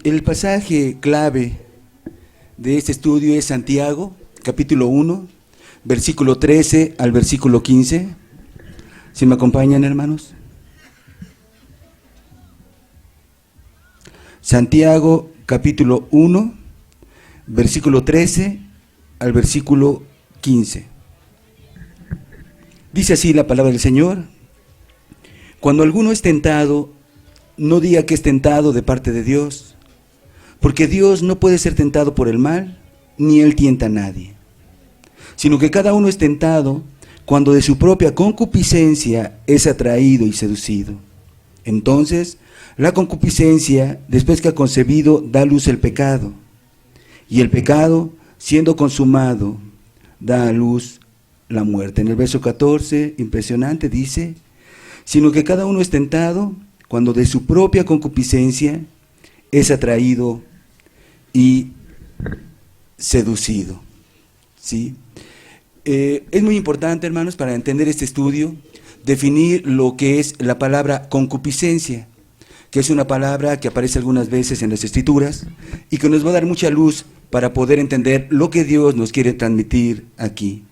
El pasaje clave de este estudio es Santiago, capítulo 1, versículo 13 al versículo 15. ¿Sí me acompañan, hermanos? Santiago, capítulo 1, versículo 13 al versículo 15. Dice así la palabra del Señor: cuando alguno es tentado, no diga que es tentado de parte de Dios, porque Dios no puede ser tentado por el mal, ni Él tienta a nadie, sino que cada uno es tentado cuando de su propia concupiscencia es atraído y seducido. Entonces, la concupiscencia, después que ha concebido, da a luz el pecado, y el pecado, siendo consumado, da a luz la muerte. En el verso 14, impresionante, dice: sino que cada uno es tentado cuando de su propia concupiscencia es atraído y seducido. ¿Sí? Es muy importante, hermanos, para entender este estudio, definir lo que es la palabra concupiscencia, que es una palabra que aparece algunas veces en las Escrituras y que nos va a dar mucha luz para poder entender lo que Dios nos quiere transmitir aquí.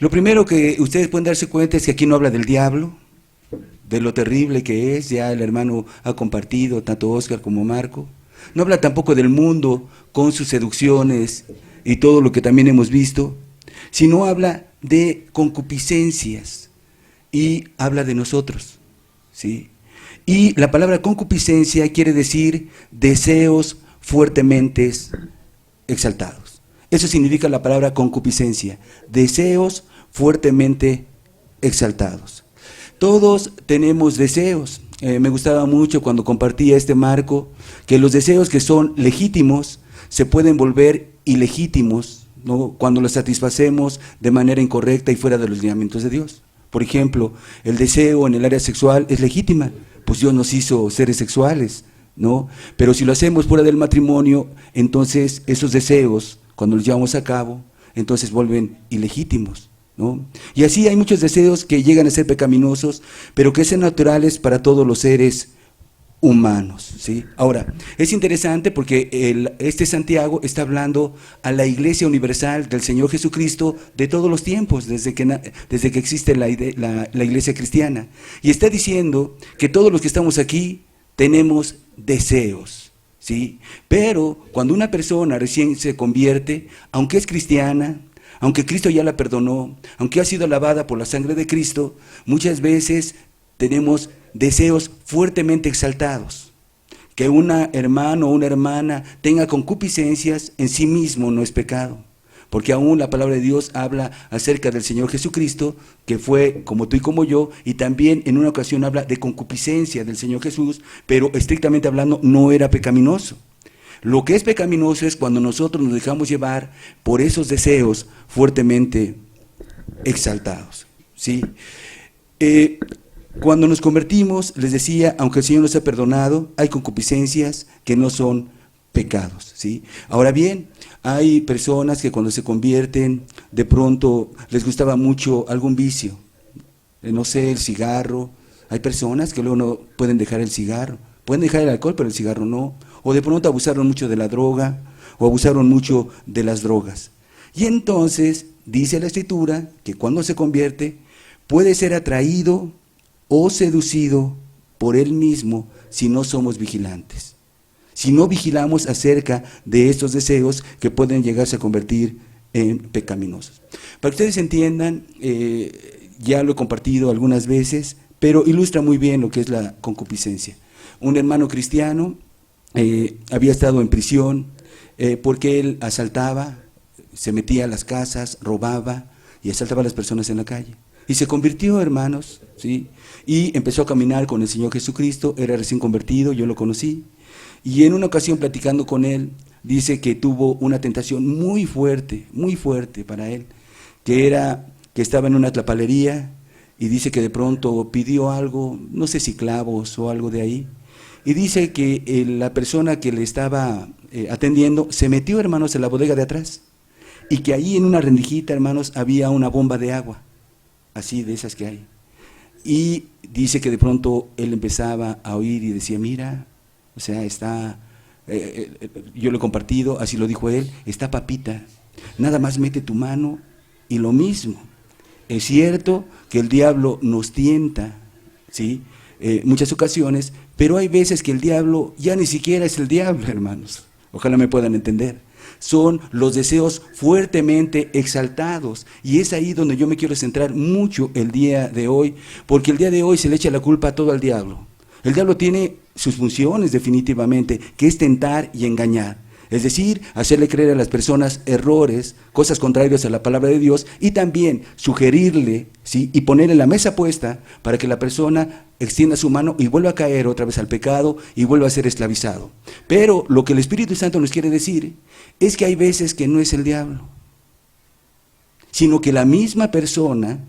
Lo primero que ustedes pueden darse cuenta es que aquí no habla del diablo, de lo terrible que es. Ya el hermano ha compartido, tanto Oscar como Marco. No habla tampoco del mundo con sus seducciones y todo lo que también hemos visto, sino habla de concupiscencias y habla de nosotros, ¿sí? Y la palabra concupiscencia quiere decir deseos fuertemente exaltados. Eso significa la palabra concupiscencia, deseos fuertemente exaltados. Todos tenemos deseos. Me gustaba mucho cuando compartía este marco, que los deseos que son legítimos se pueden volver ilegítimos, ¿no?, cuando los satisfacemos de manera incorrecta y fuera de los lineamientos de Dios. Por ejemplo, el deseo en el área sexual es legítima, pues Dios nos hizo seres sexuales, ¿no? Pero si lo hacemos fuera del matrimonio, entonces esos deseos, cuando los llevamos a cabo, entonces vuelven ilegítimos, ¿no? Y así hay muchos deseos que llegan a ser pecaminosos, pero que son naturales para todos los seres humanos, ¿sí? Ahora, es interesante porque este Santiago está hablando a la Iglesia Universal del Señor Jesucristo de todos los tiempos, desde que existe la Iglesia cristiana. Y está diciendo que todos los que estamos aquí tenemos deseos, ¿sí? Pero cuando una persona recién se convierte, aunque es cristiana, aunque Cristo ya la perdonó, aunque ha sido lavada por la sangre de Cristo, muchas veces tenemos deseos fuertemente exaltados. Que un hermano o una hermana tenga concupiscencias en sí mismo no es pecado, porque aún la palabra de Dios habla acerca del Señor Jesucristo, que fue como tú y como yo, y también en una ocasión habla de concupiscencia del Señor Jesús, pero estrictamente hablando no era pecaminoso. Lo que es pecaminoso es cuando nosotros nos dejamos llevar por esos deseos fuertemente exaltados, ¿sí? Cuando nos convertimos, les decía, aunque el Señor nos ha perdonado, hay concupiscencias que no son pecados, ¿sí? Ahora bien, hay personas que cuando se convierten, de pronto les gustaba mucho algún vicio, no sé, el cigarro. Hay personas que luego no pueden dejar el cigarro, pueden dejar el alcohol, pero el cigarro no. O de pronto abusaron mucho de la droga, o abusaron mucho de las drogas. Y entonces, dice la Escritura, que cuando se convierte, puede ser atraído o seducido por él mismo si no somos vigilantes. Si no vigilamos acerca de estos deseos que pueden llegarse a convertir en pecaminosos. Para que ustedes entiendan, ya lo he compartido algunas veces, pero ilustra muy bien lo que es la concupiscencia. Un hermano cristiano había estado en prisión porque él asaltaba, se metía a las casas, robaba y asaltaba a las personas en la calle. Y se convirtió, hermanos, ¿sí? Y empezó a caminar con el Señor Jesucristo. Era recién convertido, yo lo conocí. Y en una ocasión, platicando con él, dice que tuvo una tentación muy fuerte para él, que era que estaba en una tlapalería y dice que de pronto pidió algo, no sé si clavos o algo de ahí. Y dice que la persona que le estaba atendiendo se metió, hermanos, en la bodega de atrás, y que ahí en una rendijita, hermanos, había una bomba de agua, así de esas que hay. Y dice que de pronto él empezaba a oír y decía, mira, o sea, está yo lo he compartido, así lo dijo él, está papita, nada más mete tu mano y lo mismo. Es cierto que el diablo nos tienta, ¿sí? Muchas ocasiones, pero hay veces que el diablo ya ni siquiera es el diablo, hermanos. Ojalá me puedan entender. Son los deseos fuertemente exaltados, y es ahí donde yo me quiero centrar mucho el día de hoy, porque el día de hoy se le echa la culpa a todo al diablo. El diablo tiene sus funciones definitivamente, que es tentar y engañar. Es decir, hacerle creer a las personas errores, cosas contrarias a la palabra de Dios, y también sugerirle, ¿sí?, y ponerle la mesa puesta para que la persona extienda su mano y vuelva a caer otra vez al pecado y vuelva a ser esclavizado. Pero lo que el Espíritu Santo nos quiere decir es que hay veces que no es el diablo, sino que la misma persona,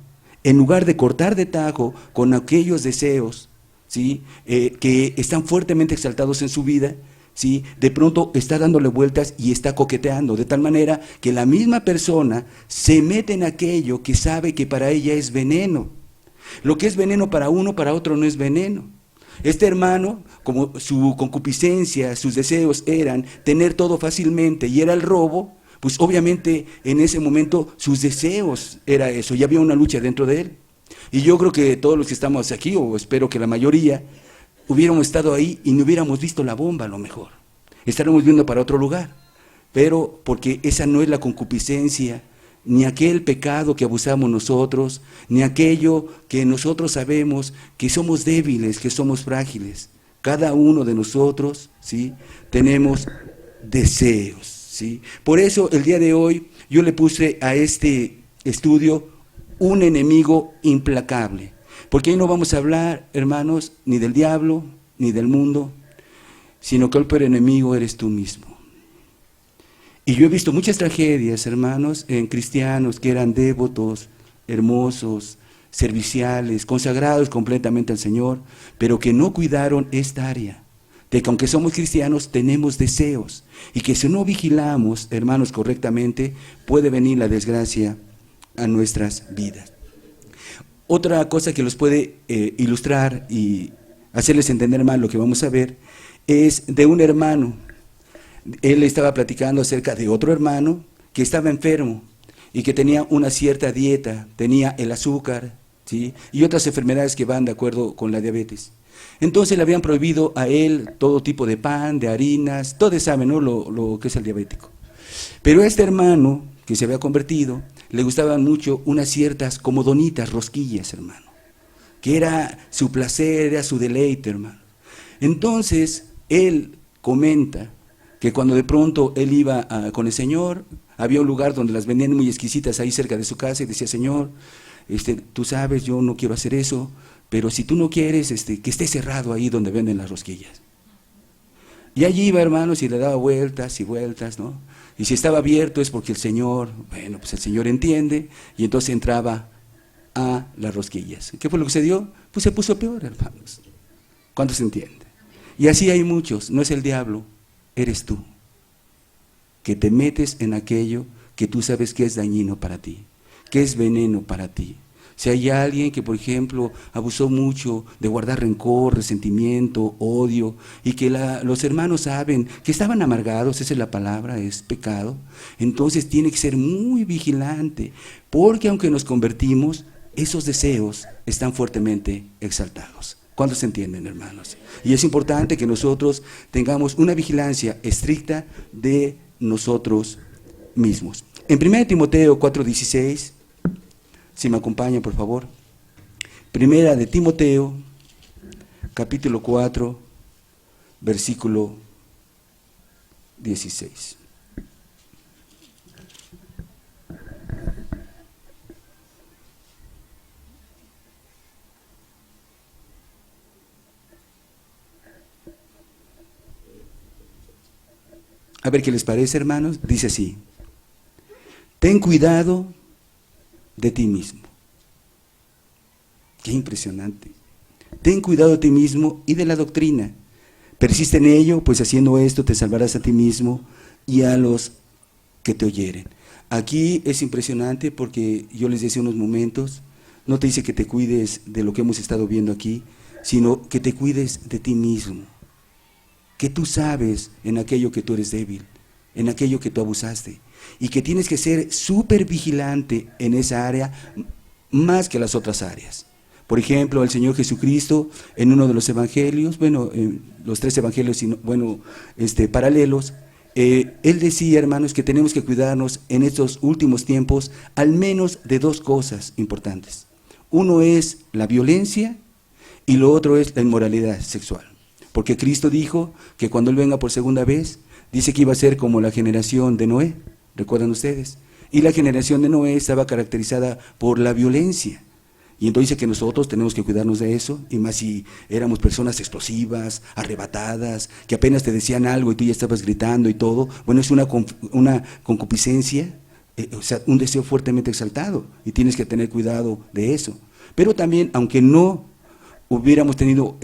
en lugar de cortar de tajo con aquellos deseos, ¿sí?, que están fuertemente exaltados en su vida, ¿sí?, de pronto está dándole vueltas y está coqueteando, de tal manera que la misma persona se mete en aquello que sabe que para ella es veneno. Lo que es veneno para uno, para otro no es veneno. Este hermano, como su concupiscencia, sus deseos eran tener todo fácilmente y era el robo, pues obviamente en ese momento sus deseos era eso, y había una lucha dentro de él. Y yo creo que todos los que estamos aquí, o espero que la mayoría, hubiéramos estado ahí y no hubiéramos visto la bomba a lo mejor. Estaríamos viendo para otro lugar, pero porque esa no es la concupiscencia, ni aquel pecado que abusamos nosotros, ni aquello que nosotros sabemos que somos débiles, que somos frágiles. Cada uno de nosotros, ¿sí?, tenemos deseos, ¿sí? Por eso el día de hoy yo le puse a este estudio un enemigo implacable. Porque ahí no vamos a hablar, hermanos, ni del diablo, ni del mundo, sino que el peor enemigo eres tú mismo. Y yo he visto muchas tragedias, hermanos, en cristianos que eran devotos, hermosos, serviciales, consagrados completamente al Señor, pero que no cuidaron esta área, de que aunque somos cristianos tenemos deseos, y que si no vigilamos, hermanos, correctamente, puede venir la desgracia a nuestras vidas. Otra cosa que los puede ilustrar y hacerles entender más lo que vamos a ver, es de un hermano. Él estaba platicando acerca de otro hermano que estaba enfermo y que tenía una cierta dieta, tenía el azúcar, ¿sí?, y otras enfermedades que van de acuerdo con la diabetes. Entonces le habían prohibido a él todo tipo de pan, de harinas, todos saben, ¿no?, lo que es el diabético. Pero a este hermano que se había convertido, le gustaban mucho unas ciertas como donitas, rosquillas, hermano, que era su placer, era su deleite, hermano. Entonces, él comenta que cuando de pronto él iba con el Señor, había un lugar donde las vendían muy exquisitas ahí cerca de su casa, y decía: Señor, tú sabes, yo no quiero hacer eso, pero si tú no quieres, que esté cerrado ahí donde venden las rosquillas. Y allí iba, hermanos, y le daba vueltas y vueltas, ¿no? Y si estaba abierto es porque el Señor, bueno, pues el Señor entiende, y entonces entraba a las rosquillas. ¿Qué fue lo que sucedió? Pues se puso peor, hermanos. ¿Cuánto se entiende? Y así hay muchos, no es el diablo, eres tú, que te metes en aquello que tú sabes que es dañino para ti, que es veneno para ti. Si hay alguien que, por ejemplo, abusó mucho de guardar rencor, resentimiento, odio, y que los hermanos saben que estaban amargados, esa es la palabra, es pecado, entonces tiene que ser muy vigilante, porque aunque nos convertimos, esos deseos están fuertemente exaltados. ¿Cuántos se entienden, hermanos? Y es importante que nosotros tengamos una vigilancia estricta de nosotros mismos. En 1 Timoteo 4:16, si me acompañan, por favor. Primera de Timoteo, capítulo 4, versículo 16. A ver qué les parece, hermanos. Dice así: ten cuidado de ti mismo. Qué impresionante. Ten cuidado de ti mismo y de la doctrina. Persiste en ello, pues haciendo esto te salvarás a ti mismo y a los que te oyeren. Aquí es impresionante porque yo les decía unos momentos, no te dice que te cuides de lo que hemos estado viendo aquí, sino que te cuides de ti mismo. que tú sabes en aquello que tú eres débil, en aquello que tú abusaste, y que tienes que ser súper vigilante en esa área más que las otras áreas. Por ejemplo, el Señor Jesucristo en uno de los evangelios, los 3 evangelios paralelos, Él decía, hermanos, que tenemos que cuidarnos en estos últimos tiempos al menos de 2 cosas importantes. Uno es la violencia y lo otro es la inmoralidad sexual. Porque Cristo dijo que cuando Él venga por segunda vez, dice que iba a ser como la generación de Noé, ¿recuerdan ustedes? Y la generación de Noé estaba caracterizada por la violencia. Y entonces dice que nosotros tenemos que cuidarnos de eso, y más si éramos personas explosivas, arrebatadas, que apenas te decían algo y tú ya estabas gritando y todo. Bueno, es una concupiscencia, o sea, un deseo fuertemente exaltado, y tienes que tener cuidado de eso. Pero también, aunque no hubiéramos tenido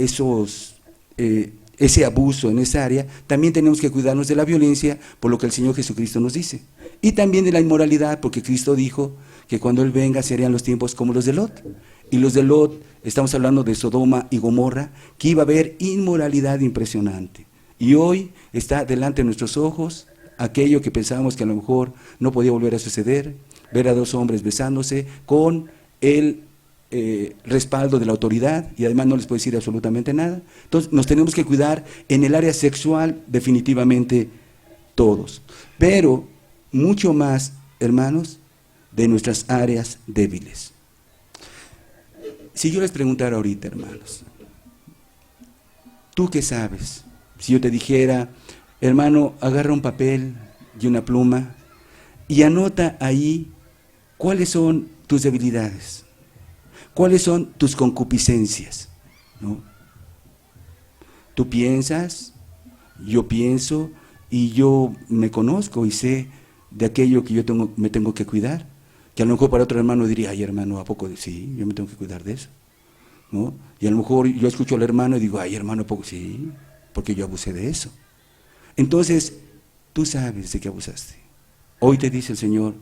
ese abuso en esa área, también tenemos que cuidarnos de la violencia, por lo que el Señor Jesucristo nos dice. Y también de la inmoralidad, porque Cristo dijo que cuando Él venga serían los tiempos como los de Lot. Y los de Lot, estamos hablando de Sodoma y Gomorra, que iba a haber inmoralidad impresionante. Y hoy está delante de nuestros ojos aquello que pensábamos que a lo mejor no podía volver a suceder, ver a 2 hombres besándose con el respaldo de la autoridad, y además no les puede decir absolutamente nada. Entonces nos tenemos que cuidar en el área sexual definitivamente todos, pero mucho más, hermanos, de nuestras áreas débiles. Si yo les preguntara ahorita, hermanos, ¿tú qué sabes? Si yo te dijera, hermano, agarra un papel y una pluma y anota ahí cuáles son tus debilidades, cuáles son tus concupiscencias, ¿no? Tú piensas, yo pienso, y yo me conozco y sé de aquello que me tengo que cuidar, que a lo mejor para otro hermano diría, ay hermano, ¿a poco? Sí, yo me tengo que cuidar de eso, ¿no? Y a lo mejor yo escucho al hermano y digo, ay hermano, ¿a poco? Sí, porque yo abusé de eso. Entonces, tú sabes de qué abusaste. Hoy te dice el Señor,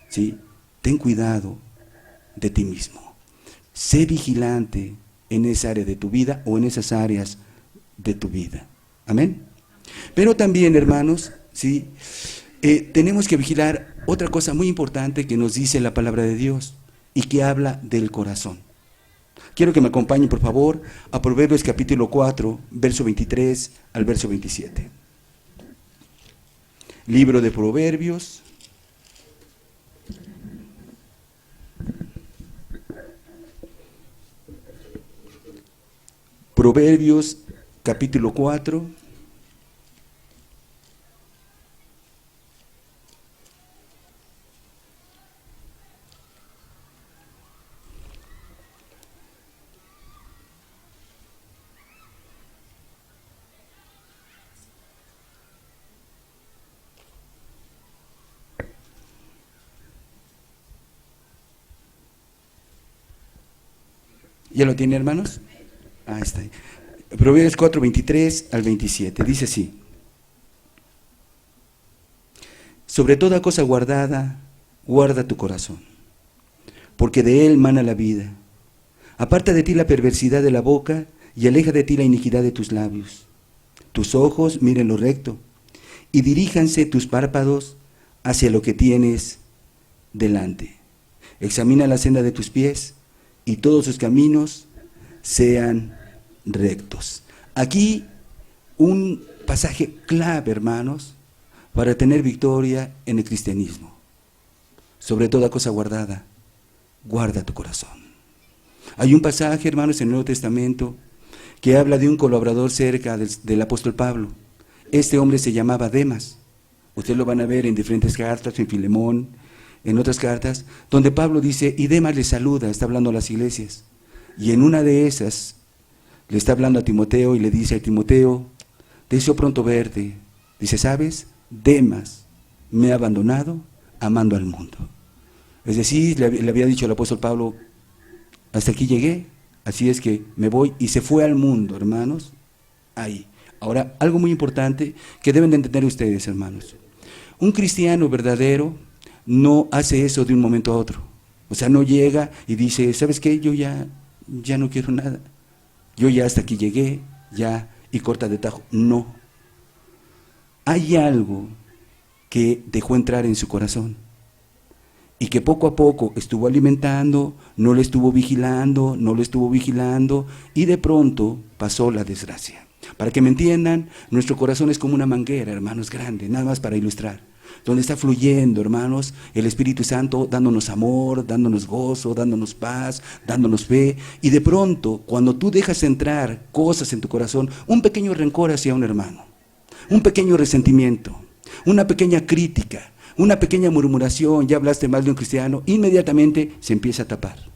¿sí? Ten cuidado de ti mismo. Sé vigilante en esa área de tu vida o en esas áreas de tu vida. Amén. Pero también, hermanos, ¿sí? Tenemos que vigilar otra cosa muy importante que nos dice la palabra de Dios y que habla del corazón. Quiero que me acompañen, por favor, a Proverbios capítulo 4, verso 23 al verso 27. Libro de Proverbios. Proverbios capítulo 4. ¿Ya lo tiene, hermanos? Ahí está. Proverbios 4, 23 al 27. Dice así: sobre toda cosa guardada, guarda tu corazón, porque de él mana la vida. Aparta de ti la perversidad de la boca y aleja de ti la iniquidad de tus labios. Tus ojos miren lo recto y diríjanse tus párpados hacia lo que tienes delante. Examina la senda de tus pies y todos sus caminos sean rectos. Aquí un pasaje clave, hermanos, para tener victoria en el cristianismo. Sobre toda cosa guardada, guarda tu corazón. Hay un pasaje, hermanos, en el Nuevo Testamento que habla de un colaborador cerca del apóstol Pablo. Este hombre se llamaba Demas. Ustedes lo van a ver en diferentes cartas, en Filemón, en otras cartas, donde Pablo dice, y Demas le saluda, está hablando a las iglesias. Y en una de esas le está hablando a Timoteo y le dice a Timoteo, deseo pronto verte. Dice, ¿sabes? Demas me ha abandonado amando al mundo. Es decir, le había dicho el apóstol Pablo, hasta aquí llegué, así es que me voy, y se fue al mundo, hermanos, ahí. Ahora, algo muy importante que deben de entender ustedes, hermanos. Un cristiano verdadero no hace eso de un momento a otro. O sea, no llega y dice, ¿sabes qué? Yo ya no quiero nada. Yo ya hasta aquí llegué, ya, y corta de tajo. No, hay algo que dejó entrar en su corazón y que poco a poco estuvo alimentando, no lo estuvo vigilando, y de pronto pasó la desgracia. Para que me entiendan, nuestro corazón es como una manguera, hermanos, grande, nada más para ilustrar, donde está fluyendo, hermanos, el Espíritu Santo dándonos amor, dándonos gozo, dándonos paz, dándonos fe, y de pronto, cuando tú dejas entrar cosas en tu corazón, un pequeño rencor hacia un hermano, un pequeño resentimiento, una pequeña crítica, una pequeña murmuración, ya hablaste mal de un cristiano, inmediatamente se empieza a tapar.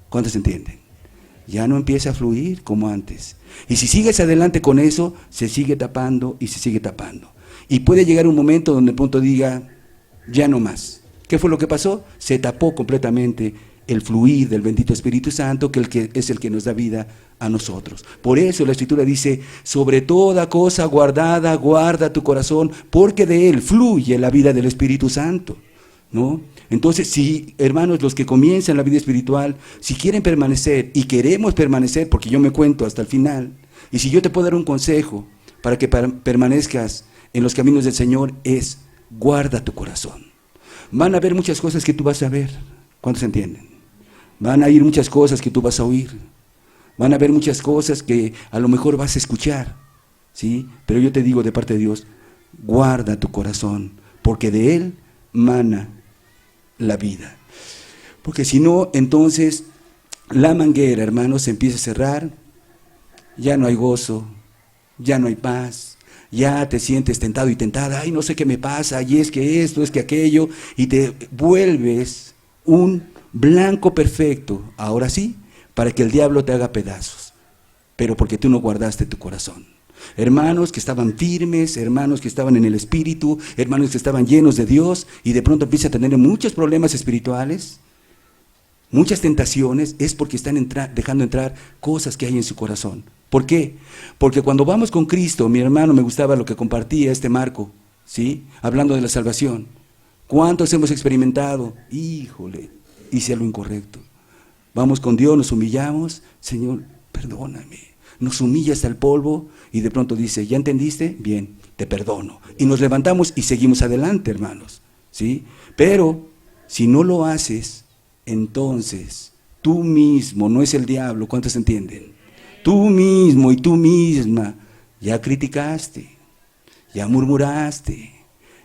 ¿Cuántos entienden? Ya no empieza a fluir como antes. Y si sigues adelante con eso, se sigue tapando y se sigue tapando. Y puede llegar un momento donde el punto diga, ya no más. ¿Qué fue lo que pasó? Se tapó completamente el fluir del bendito Espíritu Santo, que es el que nos da vida a nosotros. Por eso la Escritura dice, sobre toda cosa guardada, guarda tu corazón, porque de él fluye la vida del Espíritu Santo, ¿no? Entonces, si, hermanos, los que comienzan la vida espiritual, si quieren permanecer y queremos permanecer, porque yo me cuento hasta el final, y si yo te puedo dar un consejo para que permanezcas en los caminos del Señor, es guarda tu corazón. Van a haber muchas cosas que tú vas a ver. ¿Cuántos entienden? Van a ir muchas cosas que tú vas a oír. Van a haber muchas cosas que a lo mejor vas a escuchar, ¿sí? Pero yo te digo de parte de Dios, guarda tu corazón, porque de él mana la vida. Porque si no, entonces la manguera, hermanos, se empieza a cerrar, ya no hay gozo, ya no hay paz, ya te sientes tentado y tentada, ay, no sé qué me pasa, y es que esto, es que aquello, y te vuelves un blanco perfecto, ahora sí, para que el diablo te haga pedazos, pero porque tú no guardaste tu corazón. Hermanos que estaban firmes, hermanos que estaban en el Espíritu, hermanos que estaban llenos de Dios, y de pronto empiezan a tener muchos problemas espirituales, muchas tentaciones, es porque están dejando entrar cosas que hay en su corazón. ¿Por qué? Porque cuando vamos con Cristo, mi hermano, me gustaba lo que compartía Marco, ¿sí? Hablando de la salvación. ¿Cuántos hemos experimentado? Híjole, hice algo incorrecto. Vamos con Dios, nos humillamos, Señor, perdóname. Nos humilla hasta el polvo y de pronto dice, ¿ya entendiste? Bien, te perdono. Y nos levantamos y seguimos adelante, hermanos, ¿sí? Pero si no lo haces, entonces tú mismo, no es el diablo, ¿cuántos entienden? Tú mismo y tú misma ya criticaste, ya murmuraste,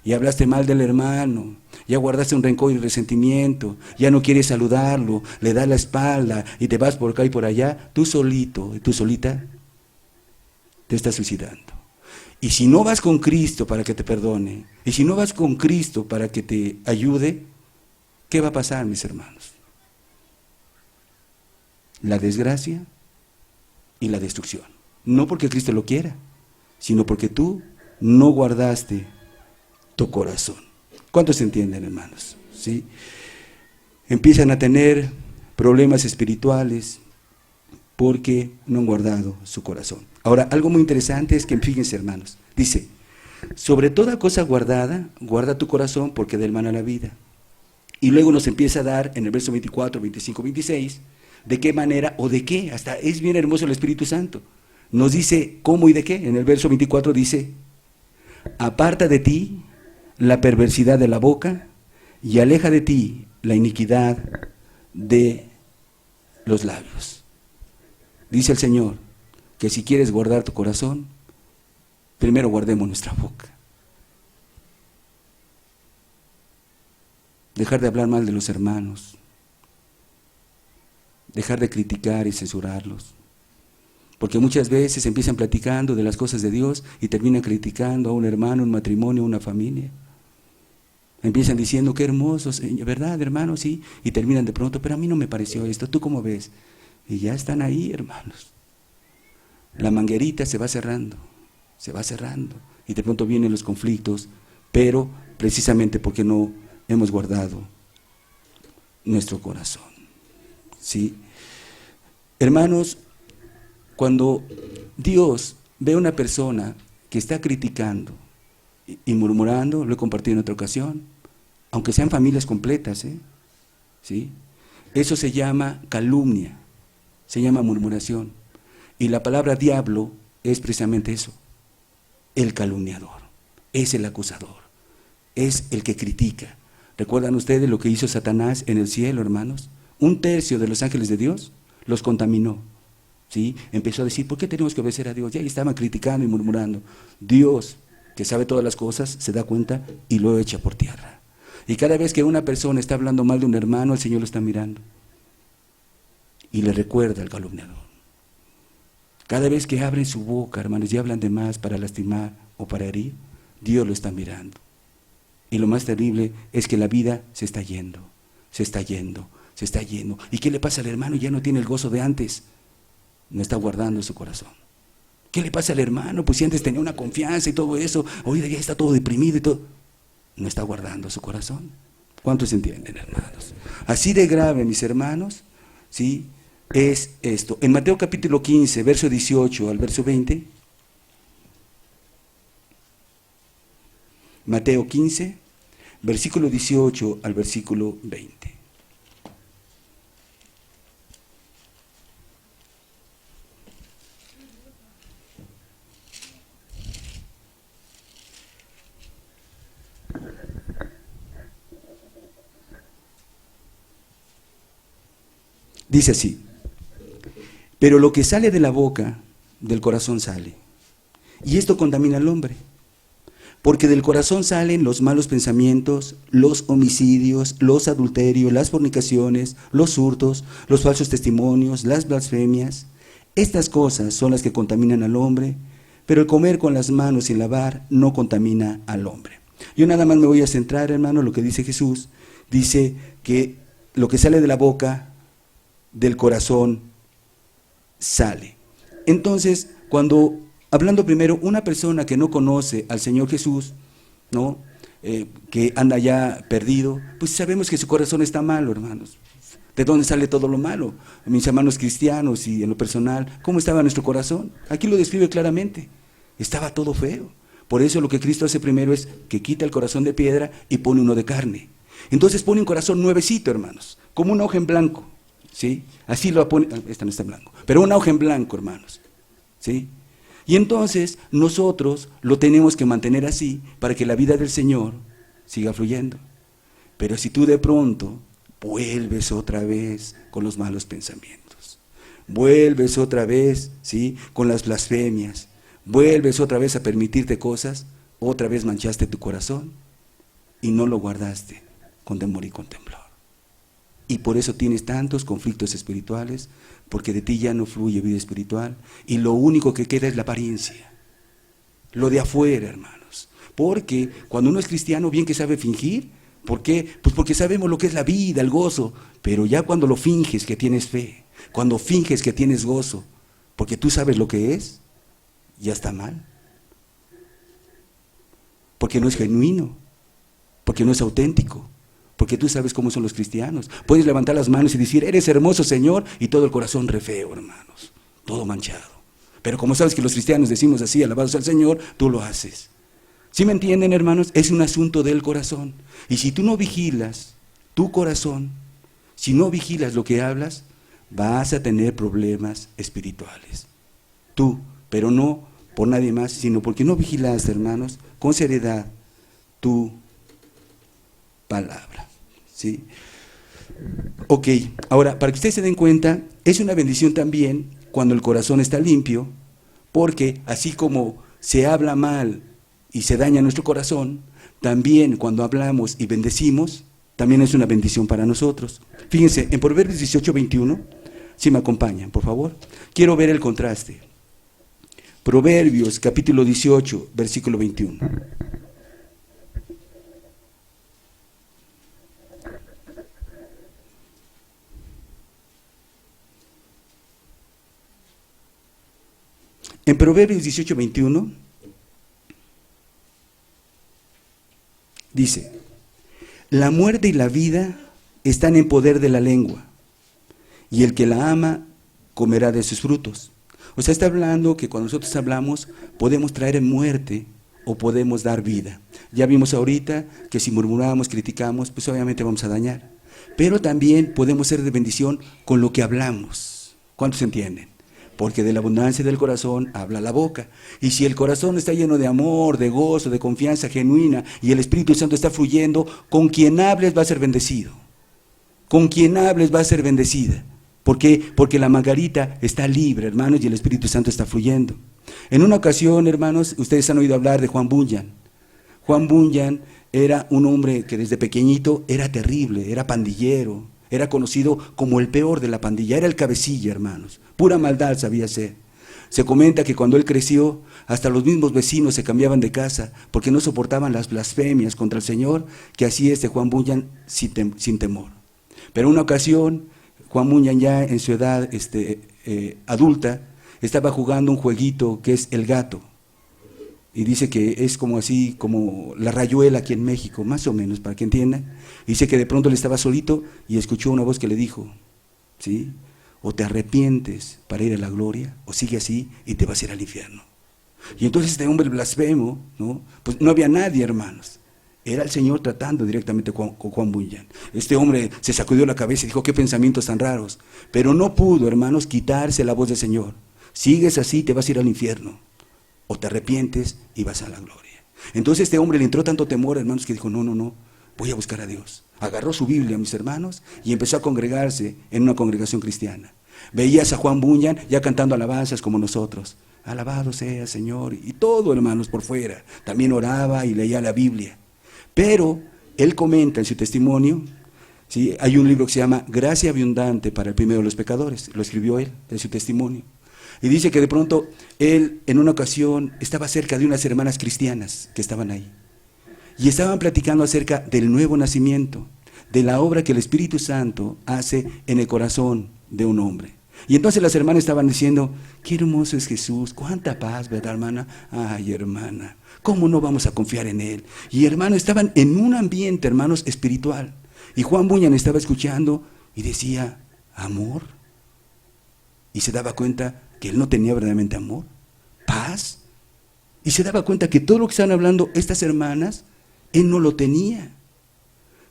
ya hablaste mal del hermano, ya guardaste un rencor y resentimiento, ya no quieres saludarlo, le das la espalda y te vas por acá y por allá, tú solito y tú solita te estás suicidando. Y si no vas con Cristo para que te perdone, y si no vas con Cristo para que te ayude, ¿qué va a pasar, mis hermanos? La desgracia y la destrucción. No porque Cristo lo quiera, sino porque tú no guardaste tu corazón. ¿Cuántos entienden, hermanos? ¿Sí? Empiezan a tener problemas espirituales porque no han guardado su corazón. Ahora, algo muy interesante es que, fíjense, hermanos, dice, sobre toda cosa guardada, guarda tu corazón porque de él mana la vida. Y luego nos empieza a dar en el verso 24, 25, 26, de qué manera o de qué, hasta es bien hermoso el Espíritu Santo. Nos dice cómo y de qué. En el verso 24 dice, aparta de ti la perversidad de la boca y aleja de ti la iniquidad de los labios. Dice el Señor que si quieres guardar tu corazón, primero guardemos nuestra boca. Dejar de hablar mal de los hermanos, dejar de criticar y censurarlos. Porque muchas veces empiezan platicando de las cosas de Dios y terminan criticando a un hermano, un matrimonio, una familia. Empiezan diciendo, qué hermoso, ¿verdad, hermano? Sí. Y terminan de pronto, pero a mí no me pareció esto, ¿tú cómo ves? Y ya están ahí, hermanos. La manguerita se va cerrando, y de pronto vienen los conflictos, pero precisamente porque no hemos guardado nuestro corazón. ¿Sí? Hermanos, cuando Dios ve a una persona que está criticando y murmurando, lo he compartido en otra ocasión, aunque sean familias completas, ¿sí? Eso se llama calumnia, se llama murmuración. Y la palabra diablo es precisamente eso, el calumniador. es el acusador, es el que critica. ¿Recuerdan ustedes lo que hizo Satanás en el cielo, hermanos? 1/3 de los ángeles de Dios los contaminó, ¿sí? Empezó a decir, ¿por qué tenemos que obedecer a Dios? Y ahí estaban criticando y murmurando. Dios, que sabe todas las cosas, se da cuenta y lo echa por tierra. Y cada vez que una persona está hablando mal de un hermano, el Señor lo está mirando y le recuerda al calumniador. Cada vez que abren su boca, hermanos, y hablan de más para lastimar o para herir, Dios lo está mirando. Y lo más terrible es que la vida se está yendo, se está yendo, se está yendo. ¿Y qué le pasa al hermano? Ya no tiene el gozo de antes. No está guardando su corazón. ¿Qué le pasa al hermano? Pues si antes tenía una confianza y todo eso, hoy ya está todo deprimido y todo. No está guardando su corazón. ¿Cuántos entienden, hermanos? Así de grave, mis hermanos, ¿sí? Es esto. En Mateo capítulo 15, verso 18 al verso 20. Mateo 15, versículo 18 al versículo 20. Dice así: pero lo que sale de la boca, del corazón sale, y esto contamina al hombre. Porque del corazón salen los malos pensamientos, los homicidios, los adulterios, las fornicaciones, los hurtos, los falsos testimonios, las blasfemias. Estas cosas son las que contaminan al hombre, pero el comer con las manos sin lavar no contamina al hombre. Yo nada más me voy a centrar, hermano, en lo que dice Jesús. Dice que lo que sale de la boca, del corazón, sale. Entonces, hablando primero, una persona que no conoce al Señor Jesús, ¿no? Que anda ya perdido, pues sabemos que su corazón está malo, hermanos. ¿De dónde sale todo lo malo? Mis hermanos cristianos y en lo personal, ¿cómo estaba nuestro corazón? Aquí lo describe claramente. Estaba todo feo. Por eso lo que Cristo hace primero es que quita el corazón de piedra y pone uno de carne. Entonces pone un corazón nuevecito, hermanos, como una hoja en blanco, ¿sí? Así lo pone, esta no está en blanco, pero una hoja en blanco, hermanos, ¿sí? Y entonces nosotros lo tenemos que mantener así para que la vida del Señor siga fluyendo. Pero si tú de pronto vuelves otra vez con los malos pensamientos, vuelves otra vez, ¿sí?, con las blasfemias, vuelves otra vez a permitirte cosas, otra vez manchaste tu corazón y no lo guardaste con temor y con temblor. Y por eso tienes tantos conflictos espirituales, porque de ti ya no fluye vida espiritual y lo único que queda es la apariencia, lo de afuera, hermanos. Porque cuando uno es cristiano, bien que sabe fingir. ¿Por qué? Pues porque sabemos lo que es la vida, el gozo, pero ya cuando lo finges que tienes fe, cuando finges que tienes gozo, porque tú sabes lo que es, ya está mal. Porque no es genuino, porque no es auténtico. Porque tú sabes cómo son los cristianos. Puedes levantar las manos y decir, eres hermoso, Señor, y todo el corazón re feo, hermanos, todo manchado. Pero como sabes que los cristianos decimos así, alabados al Señor, tú lo haces. ¿Sí me entienden, hermanos? Es un asunto del corazón. Y si tú no vigilas tu corazón, si no vigilas lo que hablas, vas a tener problemas espirituales. Tú, pero no por nadie más, sino porque no vigilaste, hermanos, con seriedad tu palabra, ¿sí? Ok, ahora, para que ustedes se den cuenta, es una bendición también cuando el corazón está limpio, porque así como se habla mal y se daña nuestro corazón, también cuando hablamos y bendecimos, también es una bendición para nosotros. Fíjense, en Proverbios 18:21, si me acompañan, por favor, quiero ver el contraste. Proverbios capítulo 18, versículo 21. En Proverbios 18:21 dice, la muerte y la vida están en poder de la lengua, y el que la ama comerá de sus frutos. O sea, está hablando que cuando nosotros hablamos podemos traer muerte o podemos dar vida. Ya vimos ahorita que si murmuramos, criticamos, pues obviamente vamos a dañar. Pero también podemos ser de bendición con lo que hablamos. ¿Cuántos entienden? porque de la abundancia del corazón habla la boca. Y si el corazón está lleno de amor, de gozo, de confianza genuina, y el Espíritu Santo está fluyendo, con quien hables va a ser bendecido. Con quien hables va a ser bendecida. ¿Por qué? Porque la margarita está libre, hermanos, y el Espíritu Santo está fluyendo. En una ocasión, hermanos, ustedes han oído hablar de Juan Bunyan. Juan Bunyan era un hombre que desde pequeñito era terrible, era pandillero, era conocido como el peor de la pandilla, era el cabecilla, hermanos. Pura maldad sabía hacer. Se comenta que cuando él creció, hasta los mismos vecinos se cambiaban de casa porque no soportaban las blasfemias contra el Señor que hacía Juan Bunyan sin temor. Pero en una ocasión, Juan Bunyan ya en su edad adulta, estaba jugando un jueguito que es el gato. Y dice que es como así, como la rayuela aquí en México, más o menos, para que entiendan. Dice que de pronto él estaba solito y escuchó una voz que le dijo, ¿sí? O te arrepientes para ir a la gloria, o sigue así y te vas a ir al infierno. Y entonces este hombre blasfemo, ¿no? Pues no había nadie, hermanos. Era el Señor tratando directamente con Juan Bunyan. Este hombre se sacudió la cabeza y dijo, qué pensamientos tan raros. Pero no pudo, hermanos, quitarse la voz del Señor. Sigues así, te vas a ir al infierno. O te arrepientes y vas a la gloria. Entonces este hombre le entró tanto temor, hermanos, que dijo, no, voy a buscar a Dios. Agarró su Biblia, mis hermanos, y empezó a congregarse en una congregación cristiana. Veías a Juan Bunyan ya cantando alabanzas como nosotros. Alabado sea, Señor. Y todo, hermanos, por fuera. También oraba y leía la Biblia. Pero él comenta en su testimonio, ¿sí? Hay un libro que se llama Gracia Abundante para el primero de los pecadores. Lo escribió él en su testimonio. Y dice que de pronto él en una ocasión estaba cerca de unas hermanas cristianas que estaban ahí. Y estaban platicando acerca del nuevo nacimiento, de la obra que el Espíritu Santo hace en el corazón de un hombre. Y entonces las hermanas estaban diciendo, qué hermoso es Jesús, cuánta paz, ¿verdad, hermana? Ay, hermana, ¿cómo no vamos a confiar en Él? Y hermanos, estaban en un ambiente, hermanos, espiritual. Y Juan Bunyan estaba escuchando y decía, ¿amor? Y se daba cuenta que él no tenía verdaderamente amor, paz, y se daba cuenta que todo lo que estaban hablando estas hermanas, él no lo tenía.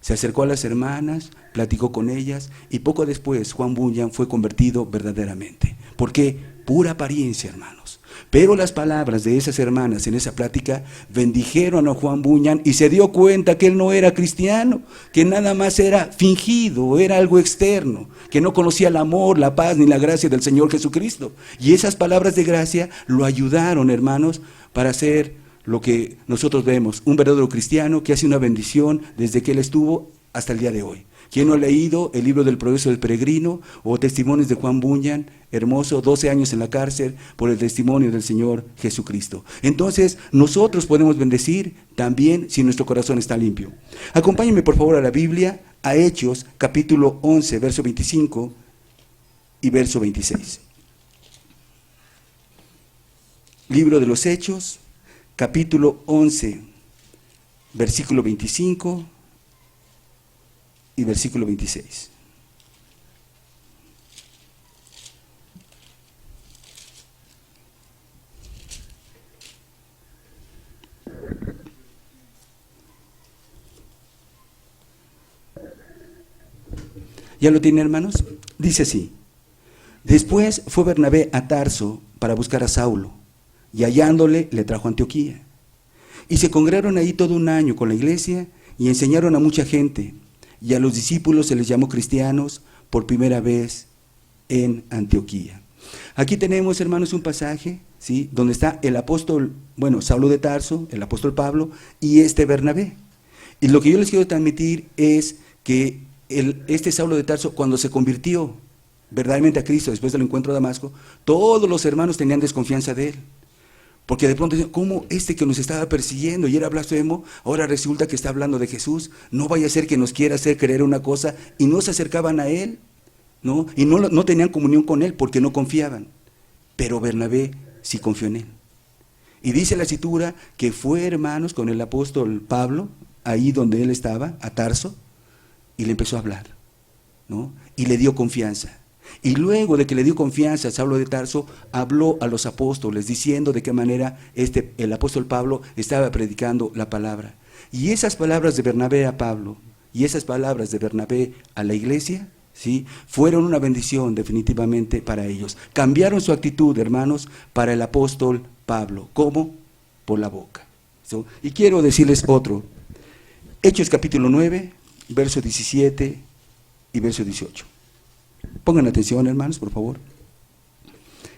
Se acercó a las hermanas, platicó con ellas, y poco después Juan Bunyan fue convertido verdaderamente. ¿Por qué? Pura apariencia, hermanos. Pero las palabras de esas hermanas en esa plática bendijeron a Juan Bunyan y se dio cuenta que él no era cristiano, que nada más era fingido, era algo externo, que no conocía el amor, la paz ni la gracia del Señor Jesucristo. Y esas palabras de gracia lo ayudaron, hermanos, para hacer lo que nosotros vemos, un verdadero cristiano que hace una bendición desde que él estuvo hasta el día de hoy. ¿Quién no ha leído el libro del Progreso del Peregrino o testimonios de Juan Bunyan, hermoso, 12 años en la cárcel por el testimonio del Señor Jesucristo? Entonces, nosotros podemos bendecir también si nuestro corazón está limpio. Acompáñenme por favor a la Biblia, a Hechos, capítulo 11, verso 25 y verso 26. Libro de los Hechos, capítulo 11, versículo 25 y versículo 26. ¿Ya lo tienen, hermanos? Dice así: después fue Bernabé a Tarso para buscar a Saulo, y hallándole le trajo a Antioquía. Y se congregaron ahí todo un año con la iglesia y enseñaron a mucha gente. Y a los discípulos se les llamó cristianos por primera vez en Antioquía. Aquí tenemos, hermanos, un pasaje, ¿sí?, donde está el apóstol, Saulo de Tarso, el apóstol Pablo, y Bernabé. Y lo que yo les quiero transmitir es que este Saulo de Tarso, cuando se convirtió verdaderamente a Cristo después del encuentro de Damasco, todos los hermanos tenían desconfianza de él. Porque de pronto dicen, ¿cómo que nos estaba persiguiendo y era blasfemo, ahora resulta que está hablando de Jesús? No vaya a ser que nos quiera hacer creer una cosa, y no se acercaban a él, ¿no? Y no tenían comunión con él porque no confiaban. Pero Bernabé sí confió en él. Y dice la escritura que fue, hermanos, con el apóstol Pablo, ahí donde él estaba, a Tarso, y le empezó a hablar, ¿no? Y le dio confianza. Y luego de que le dio confianza a Saulo de Tarso, habló a los apóstoles diciendo de qué manera el apóstol Pablo estaba predicando la palabra. Y esas palabras de Bernabé a Pablo y esas palabras de Bernabé a la iglesia ¿sí? Fueron una bendición definitivamente para ellos. Cambiaron su actitud, hermanos, para el apóstol Pablo. ¿Cómo? Por la boca. ¿Sí? Y quiero decirles otro. Hechos capítulo 9, verso 17 y verso 18. Pongan atención, hermanos, por favor.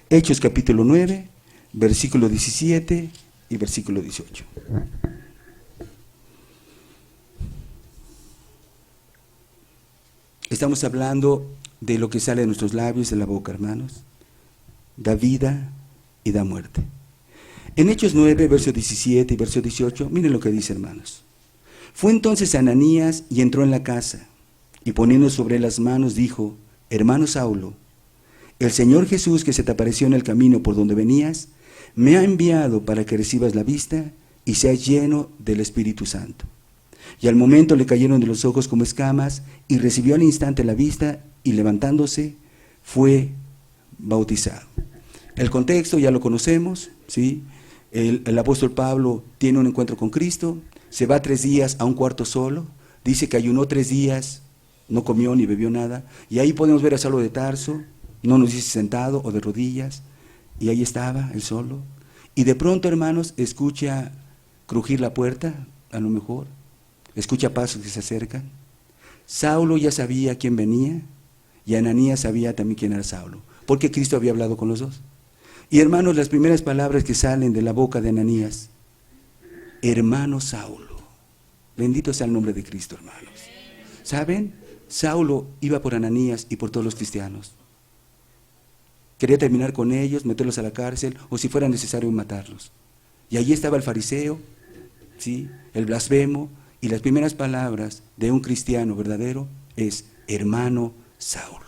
Hechos capítulo 9, versículo 17 y versículo 18. Estamos hablando de lo que sale de nuestros labios, de la boca, hermanos. Da vida y da muerte. En Hechos 9, verso 17 y verso 18, miren lo que dice, hermanos. Fue entonces Ananías y entró en la casa, y poniendo sobre él las manos dijo: hermano Saulo, el Señor Jesús que se te apareció en el camino por donde venías, me ha enviado para que recibas la vista y seas lleno del Espíritu Santo. Y al momento le cayeron de los ojos como escamas, y recibió al instante la vista, y levantándose, fue bautizado. El contexto ya lo conocemos, ¿sí? El apóstol Pablo tiene un encuentro con Cristo, se va 3 días a un cuarto solo, dice que ayunó 3 días, no comió ni bebió nada, y ahí podemos ver a Saulo de Tarso, no nos dice sentado o de rodillas, y ahí estaba él solo, y de pronto, hermanos, escucha crujir la puerta, a lo mejor, escucha pasos que se acercan. Saulo ya sabía quién venía, y Ananías sabía también quién era Saulo, porque Cristo había hablado con los dos. Y hermanos, las primeras palabras que salen de la boca de Ananías: hermano Saulo. Bendito sea el nombre de Cristo, hermanos. ¿Saben? Saulo iba por Ananías y por todos los cristianos. Quería terminar con ellos, meterlos a la cárcel, o si fuera necesario matarlos. Y allí estaba el fariseo, ¿sí? El blasfemo, y las primeras palabras de un cristiano verdadero es: hermano Saulo.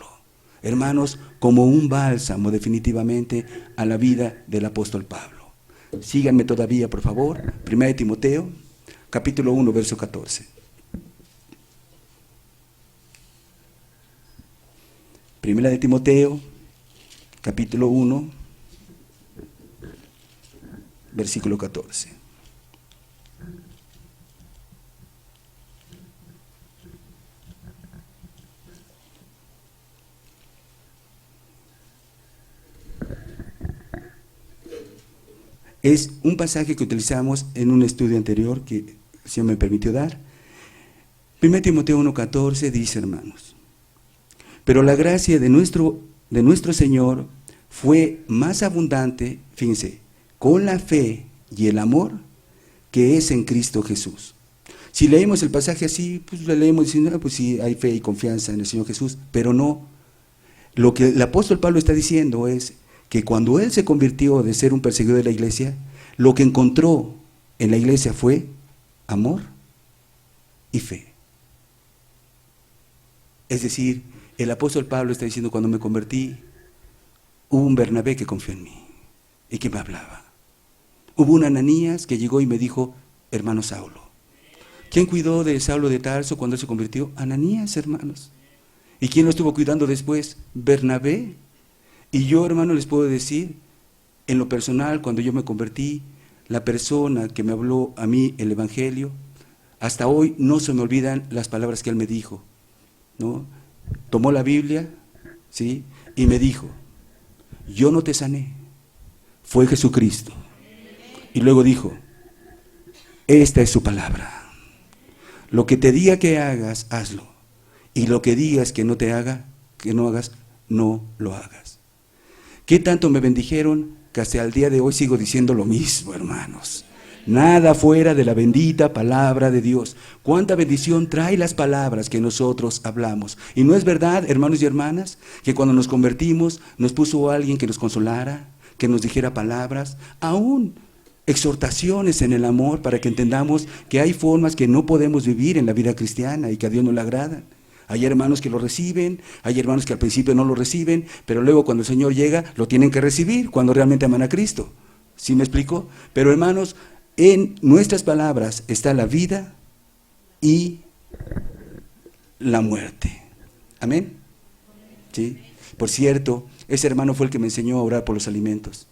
Hermanos, como un bálsamo definitivamente a la vida del apóstol Pablo. Síganme todavía, por favor. 1 Timoteo, capítulo 1, verso 14. 1 Timoteo, capítulo 1, versículo 14. Es un pasaje que utilizamos en un estudio anterior que el Señor me permitió dar. 1 Timoteo 1:14 dice, hermanos: pero la gracia de nuestro Señor fue más abundante, fíjense, con la fe y el amor que es en Cristo Jesús. Si leemos el pasaje así, pues lo leemos diciendo: pues sí, hay fe y confianza en el Señor Jesús, pero no. Lo que el apóstol Pablo está diciendo es que cuando él se convirtió de ser un perseguidor de la iglesia, lo que encontró en la iglesia fue amor y fe. Es decir, el apóstol Pablo está diciendo: cuando me convertí, hubo un Bernabé que confió en mí y que me hablaba. Hubo un Ananías que llegó y me dijo: hermano Saulo. ¿Quién cuidó de Saulo de Tarso cuando él se convirtió? Ananías, hermanos. ¿Y quién lo estuvo cuidando después? Bernabé. Y yo, hermano, les puedo decir, en lo personal, cuando yo me convertí, la persona que me habló a mí el Evangelio, hasta hoy no se me olvidan las palabras que él me dijo, ¿no? Tomó la Biblia, ¿sí? Y me dijo: yo no te sané, fue Jesucristo. Y luego dijo: esta es su palabra. Lo que te diga que hagas, hazlo. Y lo que digas que no te haga, que no hagas, no lo hagas. ¿Qué tanto me bendijeron? Que hasta el día de hoy sigo diciendo lo mismo, hermanos. Nada fuera de la bendita palabra de Dios. ¿Cuánta bendición trae las palabras que nosotros hablamos? Y no es verdad, hermanos y hermanas, que cuando nos convertimos nos puso alguien que nos consolara, que nos dijera palabras, aún exhortaciones en el amor, para que entendamos que hay formas que no podemos vivir en la vida cristiana y que a Dios no le agradan. Hay hermanos que lo reciben, hay hermanos que al principio no lo reciben, pero luego cuando el Señor llega, lo tienen que recibir cuando realmente aman a Cristo. ¿Sí me explico? Pero hermanos, en nuestras palabras está la vida y la muerte. ¿Amén? ¿Sí? Por cierto, ese hermano fue el que me enseñó a orar por los alimentos.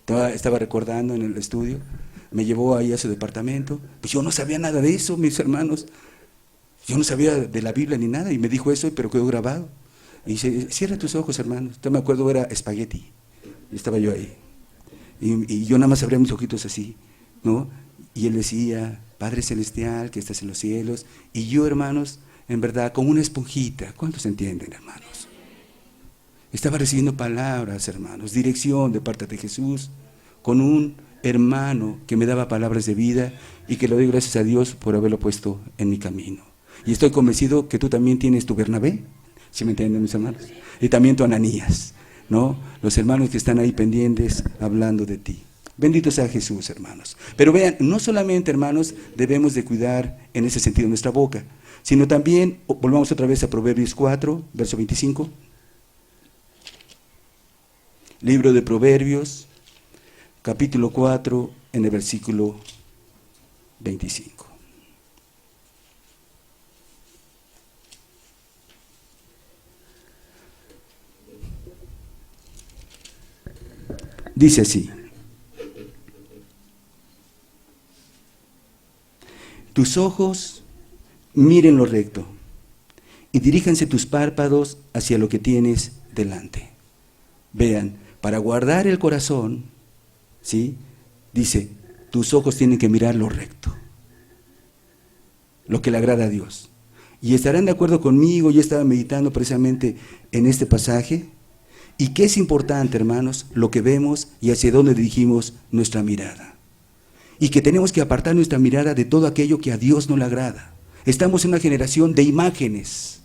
Estaba recordando en el estudio, me llevó ahí a su departamento, pues yo no sabía nada de eso, mis hermanos. Yo no sabía de la Biblia ni nada, y me dijo eso, pero quedó grabado. Y dice, cierra tus ojos, hermano. Yo me acuerdo, era espagueti, y estaba yo ahí. Y yo nada más abría mis ojitos así, ¿no? Y él decía, Padre Celestial, que estás en los cielos. Y yo, hermanos, en verdad, como una esponjita. ¿Cuántos entienden, hermanos? Estaba recibiendo palabras, hermanos, dirección de parte de Jesús, con un hermano que me daba palabras de vida, y que le doy gracias a Dios por haberlo puesto en mi camino. Y estoy convencido que tú también tienes tu Bernabé, ¿sí me entienden, mis hermanos? Y también tu Ananías, ¿no? Los hermanos que están ahí pendientes hablando de ti. Bendito sea Jesús, hermanos. Pero vean, no solamente, hermanos, debemos de cuidar en ese sentido nuestra boca, sino también, volvamos otra vez a Proverbios 4, verso 25. Libro de Proverbios, capítulo 4, en el versículo 25. Dice así: tus ojos miren lo recto y diríjanse tus párpados hacia lo que tienes delante. Vean, para guardar el corazón, ¿sí? Dice, tus ojos tienen que mirar lo recto, lo que le agrada a Dios. Y estarán de acuerdo conmigo, yo estaba meditando precisamente en este pasaje, y que es importante, hermanos, lo que vemos y hacia dónde dirigimos nuestra mirada. Y que tenemos que apartar nuestra mirada de todo aquello que a Dios no le agrada. Estamos en una generación de imágenes,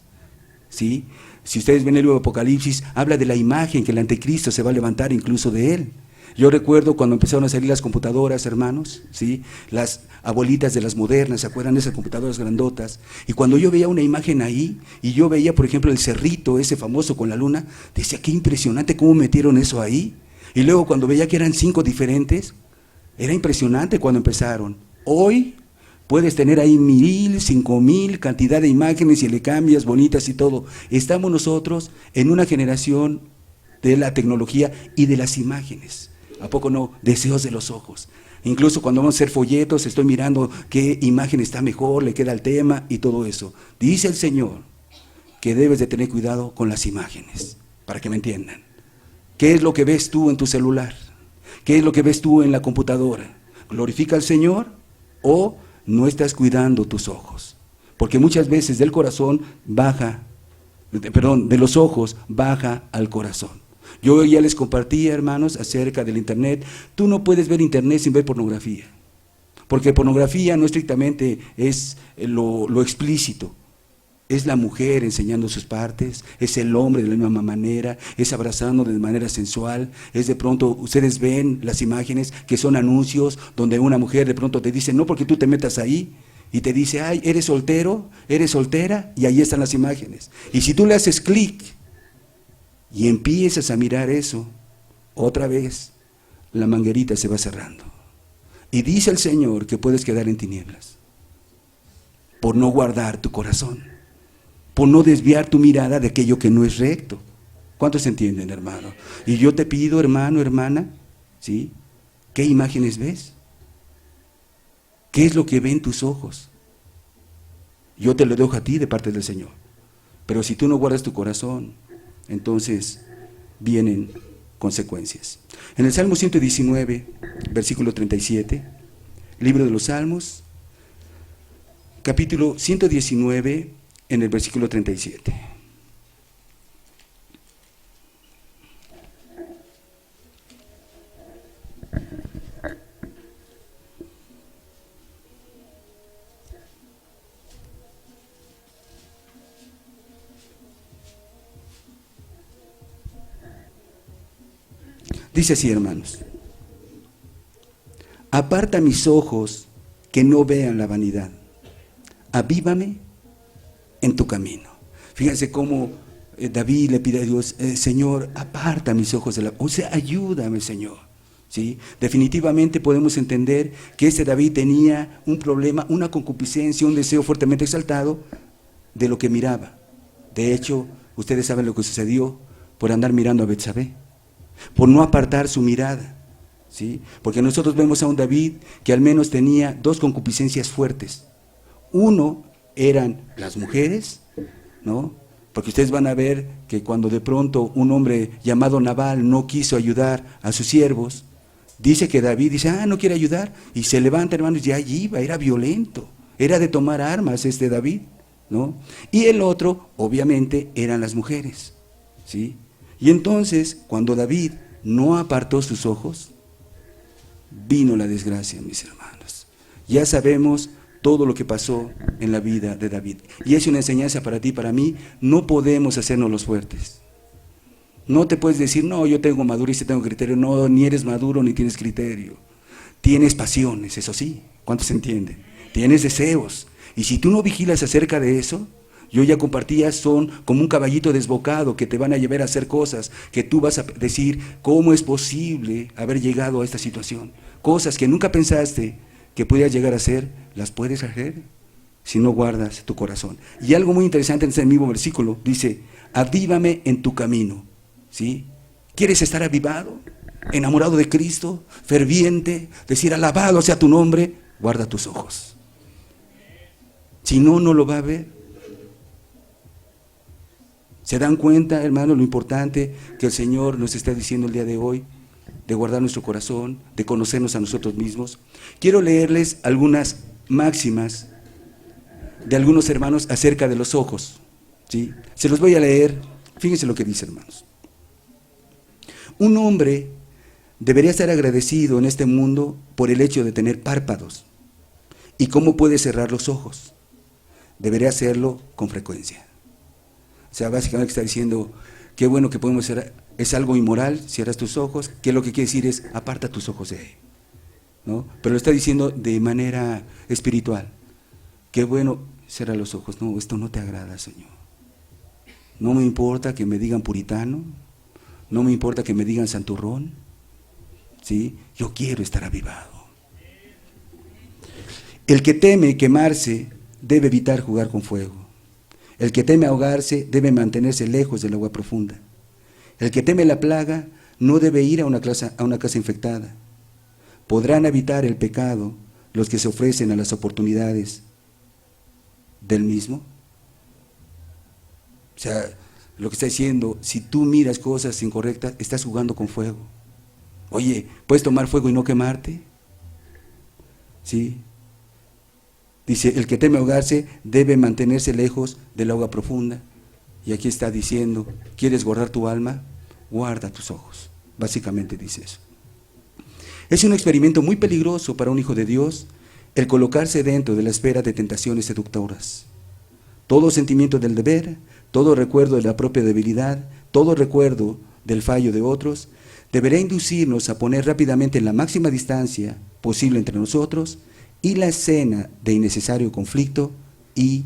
¿sí? Si ustedes ven el libro de Apocalipsis, habla de la imagen que el anticristo se va a levantar incluso de él. Yo recuerdo cuando empezaron a salir las computadoras, hermanos, ¿sí? Las abuelitas de las modernas, ¿se acuerdan de esas computadoras grandotas? Y cuando yo veía una imagen ahí, y yo veía, por ejemplo, el cerrito ese famoso con la luna, decía, qué impresionante cómo metieron eso ahí. Y luego cuando veía que eran 5 diferentes, era impresionante cuando empezaron. Hoy puedes tener ahí 1000, 5000, cantidad de imágenes y le cambias bonitas y todo. Estamos nosotros en una generación de la tecnología y de las imágenes. ¿A poco no? Deseos de los ojos. Incluso cuando vamos a hacer folletos, estoy mirando qué imagen está mejor, le queda el tema y todo eso. Dice el Señor que debes de tener cuidado con las imágenes, para que me entiendan. ¿Qué es lo que ves tú en tu celular? ¿Qué es lo que ves tú en la computadora? ¿Glorifica al Señor o no estás cuidando tus ojos? Porque muchas veces del corazón baja, de los ojos baja al corazón. Yo ya les compartí, hermanos, acerca del internet. Tú no puedes ver internet sin ver pornografía, porque pornografía no estrictamente es lo explícito. Es la mujer enseñando sus partes, es el hombre de la misma manera, es abrazando de manera sensual, es de pronto, ustedes ven las imágenes que son anuncios donde una mujer de pronto te dice, no porque tú te metas ahí, y te dice, ay, eres soltero, eres soltera, y ahí están las imágenes. Y si tú le haces clic y empiezas a mirar eso, otra vez la manguerita se va cerrando. Y dice el Señor que puedes quedar en tinieblas por no guardar tu corazón, por no desviar tu mirada de aquello que no es recto. ¿Cuántos entienden, hermano? Y yo te pido, hermano, hermana, ¿sí? ¿Qué imágenes ves? ¿Qué es lo que ven tus ojos? Yo te lo dejo a ti de parte del Señor. Pero si tú no guardas tu corazón, entonces vienen consecuencias. En el Salmo 119, versículo 37, libro de los Salmos, capítulo 119, en el versículo 37. Dice así, hermanos: aparta mis ojos que no vean la vanidad, avívame en tu camino. Fíjense cómo David le pide a Dios, Señor, aparta mis ojos de la... O sea, ayúdame, Señor. ¿Sí? Definitivamente podemos entender que David tenía un problema, una concupiscencia, un deseo fuertemente exaltado de lo que miraba. De hecho, ustedes saben lo que sucedió por andar mirando a Betsabé, por no apartar su mirada, ¿sí? Porque nosotros vemos a un David que al menos tenía 2 concupiscencias fuertes. Uno, eran las mujeres, ¿no? Porque ustedes van a ver que cuando de pronto un hombre llamado Nabal no quiso ayudar a sus siervos, dice que David dice, no quiere ayudar, y se levanta, hermanos, y allí iba, era violento, era de tomar armas David, ¿no? Y el otro, obviamente, eran las mujeres, ¿sí? Y entonces, cuando David no apartó sus ojos, vino la desgracia, mis hermanos. Ya sabemos todo lo que pasó en la vida de David. Y es una enseñanza para ti y para mí. No podemos hacernos los fuertes. No te puedes decir, no, yo tengo madurez y tengo criterio. No, ni eres maduro ni tienes criterio. Tienes pasiones, eso sí. ¿Cuántos entienden? Tienes deseos. Y si tú no vigilas acerca de eso, yo ya compartía, son como un caballito desbocado que te van a llevar a hacer cosas que tú vas a decir, ¿cómo es posible haber llegado a esta situación? Cosas que nunca pensaste que pudieras llegar a hacer, las puedes hacer si no guardas tu corazón. Y algo muy interesante en ese mismo versículo, dice, avívame en tu camino, ¿sí? ¿Quieres estar avivado? Enamorado de Cristo, ferviente, decir alabado sea tu nombre, guarda tus ojos. Si no, no lo va a ver. ¿Se dan cuenta, hermano, lo importante que el Señor nos está diciendo el día de hoy? De guardar nuestro corazón, de conocernos a nosotros mismos. Quiero leerles algunas máximas de algunos hermanos acerca de los ojos, ¿sí? Se los voy a leer, fíjense lo que dice, hermanos. Un hombre debería estar agradecido en este mundo por el hecho de tener párpados. ¿Y cómo puede cerrar los ojos? Debería hacerlo con frecuencia. O sea, básicamente está diciendo, qué bueno que podemos hacer, es algo inmoral, cierras tus ojos, que lo que quiere decir es, aparta tus ojos de ahí, ¿no? Pero lo está diciendo de manera espiritual, qué bueno, cierra los ojos, no, esto no te agrada, Señor. No me importa que me digan puritano, no me importa que me digan santurrón, ¿sí? Yo quiero estar avivado. El que teme quemarse debe evitar jugar con fuego. El que teme ahogarse debe mantenerse lejos del agua profunda. El que teme la plaga no debe ir a una casa infectada. ¿Podrán evitar el pecado los que se ofrecen a las oportunidades del mismo? O sea, lo que está diciendo, si tú miras cosas incorrectas, estás jugando con fuego. Oye, ¿puedes tomar fuego y no quemarte? ¿Sí? Dice, el que teme ahogarse debe mantenerse lejos del agua profunda. Y aquí está diciendo, ¿quieres guardar tu alma? Guarda tus ojos. Básicamente dice eso. Es un experimento muy peligroso para un hijo de Dios el colocarse dentro de la esfera de tentaciones seductoras. Todo sentimiento del deber, todo recuerdo de la propia debilidad, todo recuerdo del fallo de otros, deberá inducirnos a poner rápidamente en la máxima distancia posible entre nosotros y la escena de innecesario conflicto y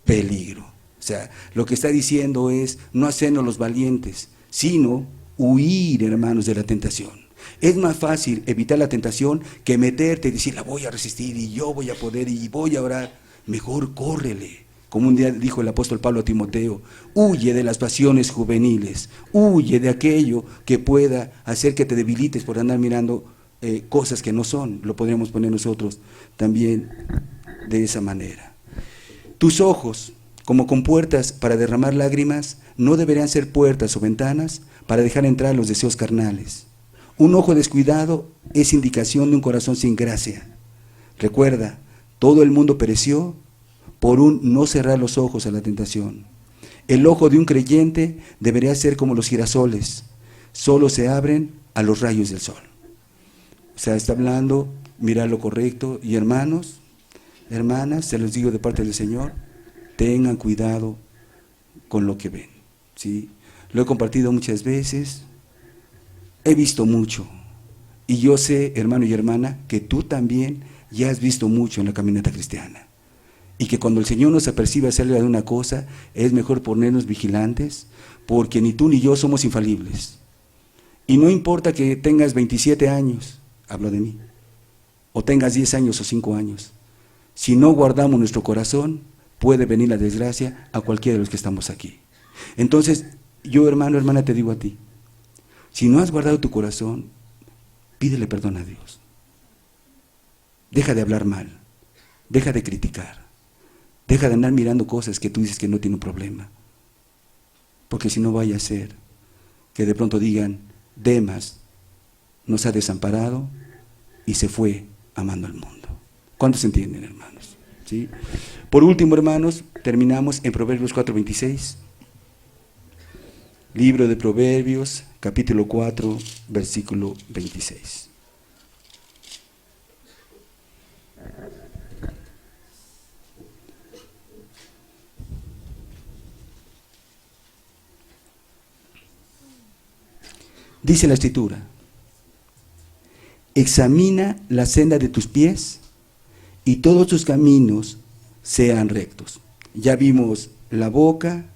peligro. O sea, lo que está diciendo es no hacernos los valientes, sino huir, hermanos, de la tentación. Es más fácil evitar la tentación que meterte y decir, la voy a resistir y yo voy a poder y voy a orar. Mejor córrele. Como un día dijo el apóstol Pablo a Timoteo, huye de las pasiones juveniles, huye de aquello que pueda hacer que te debilites por andar mirando cosas que no son. Lo podríamos poner nosotros también de esa manera. Tus ojos, como compuertas para derramar lágrimas, no deberían ser puertas o ventanas para dejar entrar los deseos carnales. Un ojo descuidado es indicación de un corazón sin gracia. Recuerda, todo el mundo pereció por un no cerrar los ojos a la tentación. El ojo de un creyente debería ser como los girasoles, solo se abren a los rayos del sol. O sea, está hablando, mirar lo correcto. Y hermanos, hermanas, se los digo de parte del Señor, tengan cuidado con lo que ven, ¿sí? Lo he compartido muchas veces, he visto mucho. Y yo sé, hermano y hermana, que tú también ya has visto mucho en la caminata cristiana. Y que cuando el Señor nos apercibe acerca de una cosa, es mejor ponernos vigilantes, porque ni tú ni yo somos infalibles. Y no importa que tengas 27 años, hablo de mí, o tengas 10 años o 5 años, si no guardamos nuestro corazón, puede venir la desgracia a cualquiera de los que estamos aquí. Entonces, yo, hermano, hermana, te digo a ti, si no has guardado tu corazón, pídele perdón a Dios. Deja de hablar mal, deja de criticar, Deja de andar mirando cosas que tú dices que no tiene un problema. Porque si no vaya a ser que de pronto digan, Demas nos ha desamparado y se fue amando al mundo. ¿Cuántos entienden, hermanos? ¿Sí? Por último, hermanos, terminamos en Proverbios 4:26. Libro de Proverbios, capítulo 4, versículo 26. Dice la Escritura, examina la senda de tus pies y todos tus caminos sean rectos. Ya vimos la boca,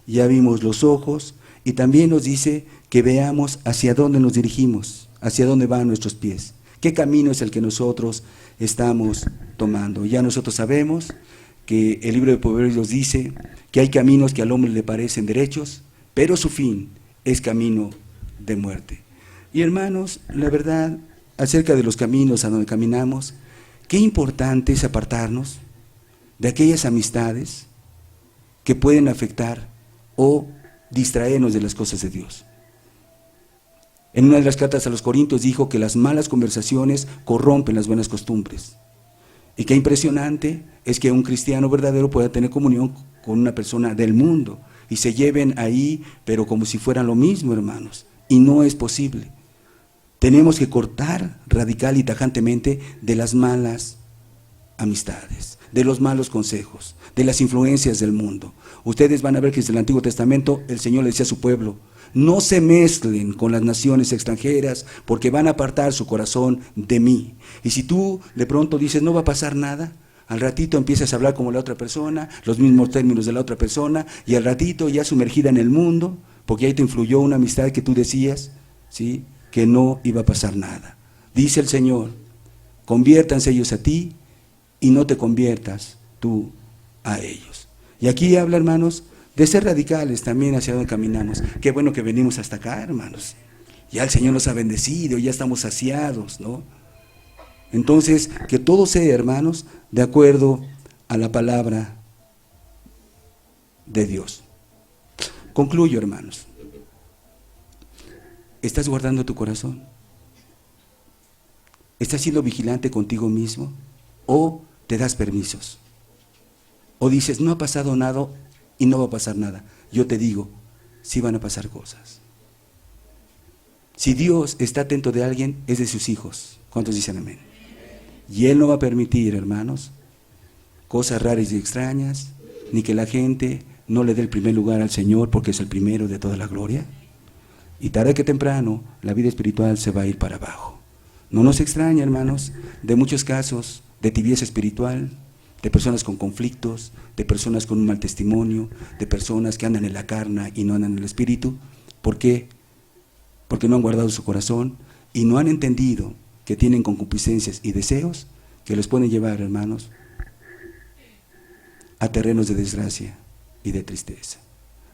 ya vimos los ojos, y también nos dice que veamos hacia dónde nos dirigimos, hacia dónde van nuestros pies, qué camino es el que nosotros estamos tomando. Ya nosotros sabemos que el libro de Proverbios dice que hay caminos que al hombre le parecen derechos, pero su fin es camino de muerte. Y hermanos, la verdad, acerca de los caminos a donde caminamos, qué importante es apartarnos de aquellas amistades que pueden afectar o distraernos de las cosas de Dios. En una de las cartas a los Corintios dijo que las malas conversaciones corrompen las buenas costumbres. Y qué impresionante es que un cristiano verdadero pueda tener comunión con una persona del mundo y se lleven ahí, pero como si fueran lo mismo, hermanos. Y no es posible. Tenemos que cortar radical y tajantemente de las malas amistades, de los malos consejos, de las influencias del mundo. Ustedes van a ver que desde el Antiguo Testamento el Señor le decía a su pueblo, no se mezclen con las naciones extranjeras porque van a apartar su corazón de mí. Y si tú de pronto dices no va a pasar nada, al ratito empiezas a hablar como la otra persona, los mismos términos de la otra persona, y al ratito ya sumergida en el mundo, porque ahí te influyó una amistad que tú decías, ¿sí?, que no iba a pasar nada. Dice el Señor, conviértanse ellos a ti y no te conviertas tú a ellos. Y aquí habla, hermanos, de ser radicales también hacia donde caminamos. Qué bueno que venimos hasta acá, hermanos. Ya el Señor nos ha bendecido, ya estamos saciados, ¿no? Entonces, que todo sea, hermanos, de acuerdo a la palabra de Dios. Concluyo, hermanos. ¿Estás guardando tu corazón? ¿Estás siendo vigilante contigo mismo? ¿O te das permisos? ¿O dices, no ha pasado nada y no va a pasar nada? Yo te digo, sí van a pasar cosas. Si Dios está atento de alguien, es de sus hijos. ¿Cuántos dicen amén? Y Él no va a permitir, hermanos, cosas raras y extrañas, ni que la gente no le dé el primer lugar al Señor porque es el primero de toda la gloria. Y tarde que temprano, la vida espiritual se va a ir para abajo. No nos extraña, hermanos, de muchos casos de tibieza espiritual, de personas con conflictos, de personas con un mal testimonio, de personas que andan en la carne y no andan en el espíritu. ¿Por qué? Porque no han guardado su corazón y no han entendido que tienen concupiscencias y deseos que los pueden llevar, hermanos, a terrenos de desgracia y de tristeza.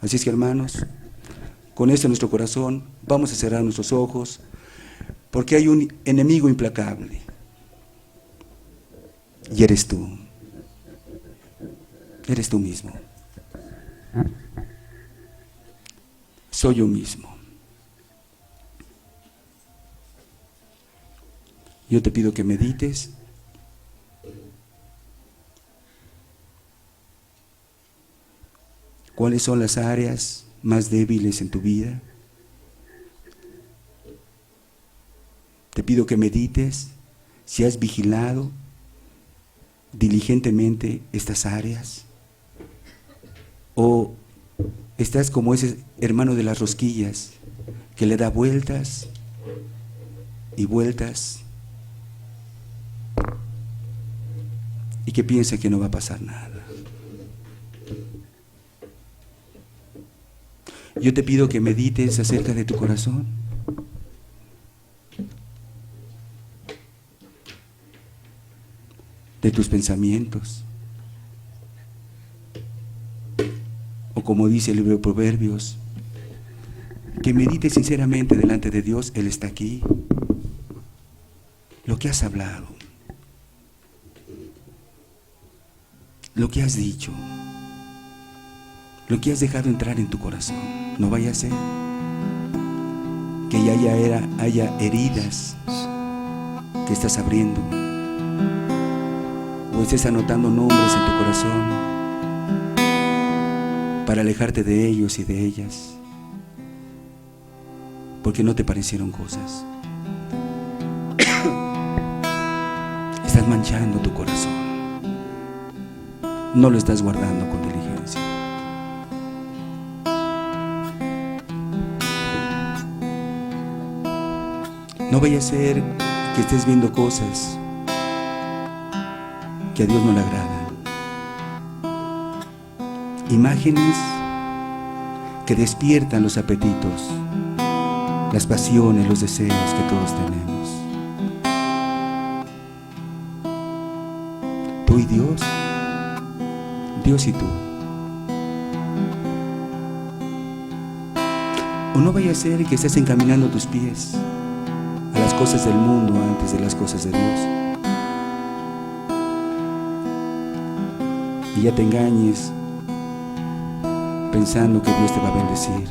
Así es que, hermanos, con esto en nuestro corazón vamos a cerrar nuestros ojos, porque hay un enemigo implacable, y eres tú mismo, soy yo mismo. Yo te pido que medites cuáles son las áreas más débiles en tu vida. Te pido que medites si has vigilado diligentemente estas áreas o estás como ese hermano de las rosquillas que le da vueltas y vueltas y que piensa que no va a pasar nada. Yo te pido que medites acerca de tu corazón. De tus pensamientos. O como dice el libro de Proverbios, que medites sinceramente delante de Dios, Él está aquí. Lo que has hablado, lo que has dicho, lo que has dejado entrar en tu corazón. No vaya a ser que ya haya heridas que estás abriendo, o estés anotando nombres en tu corazón para alejarte de ellos y de ellas, porque no te parecieron cosas. Estás manchando tu corazón, no lo estás guardando con diligencia. No vaya a ser que estés viendo cosas que a Dios no le agradan, imágenes que despiertan los apetitos, las pasiones, los deseos que todos tenemos. Tú y Dios, Dios y tú. O no vaya a ser que estés encaminando tus pies a las cosas del mundo antes de las cosas de Dios, y ya te engañes pensando que Dios te va a bendecir,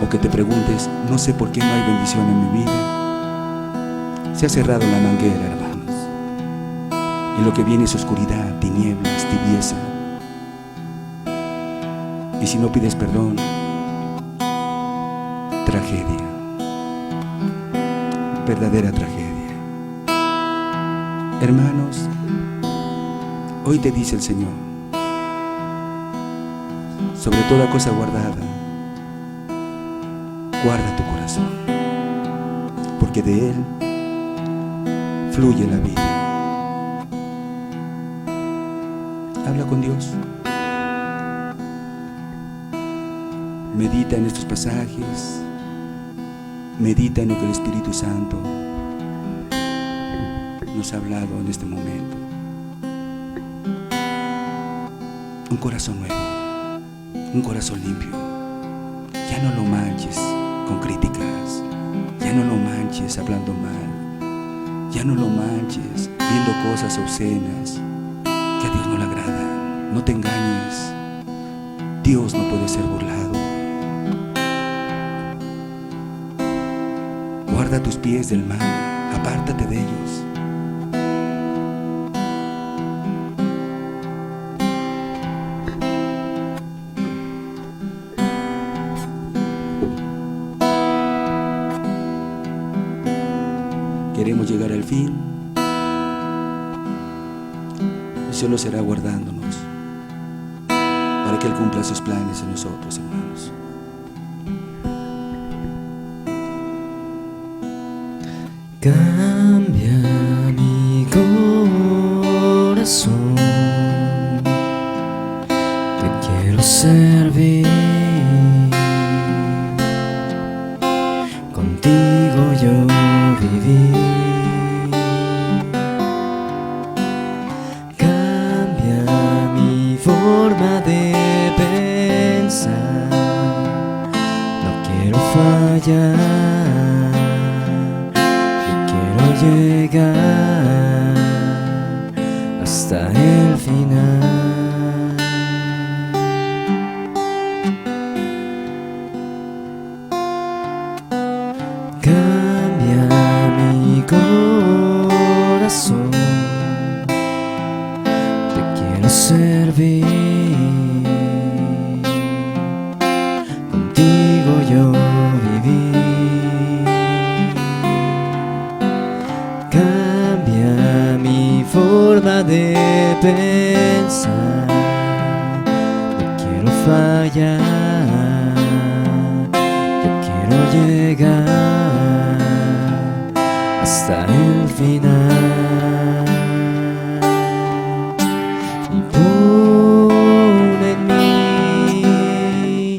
o que te preguntes: no sé por qué no hay bendición en mi vida. Se ha cerrado la manguera, hermanos, y lo que viene es oscuridad, tinieblas, tibieza. Y si no pides perdón, tragedia, verdadera tragedia. Hermanos, hoy te dice el Señor: sobre toda cosa guardada, guarda tu corazón, porque de él fluye la vida. Habla con Dios. Medita en estos pasajes. Medita en lo que el Espíritu Santo nos ha hablado en este momento. Un corazón nuevo, un corazón limpio. Ya no lo manches con críticas, ya no lo manches hablando mal, ya no lo manches viendo cosas obscenas que a Dios no le agradan. No te engañes, Dios no puede ser burlado. Guarda tus pies del mal, apártate de ellos. Queremos llegar al fin, y solo será guardándonos para que Él cumpla sus planes en nosotros, hermanos. Cambia mi corazón, te quiero servir, contigo yo viví. Cambia mi forma de pensar, no quiero fallar, llegar hasta el final. Cambia mi corazón, te quiero servir, contigo yo viví. Cambia mi forma de pensar, no quiero fallar, yo quiero llegar hasta el final. Y pon en mí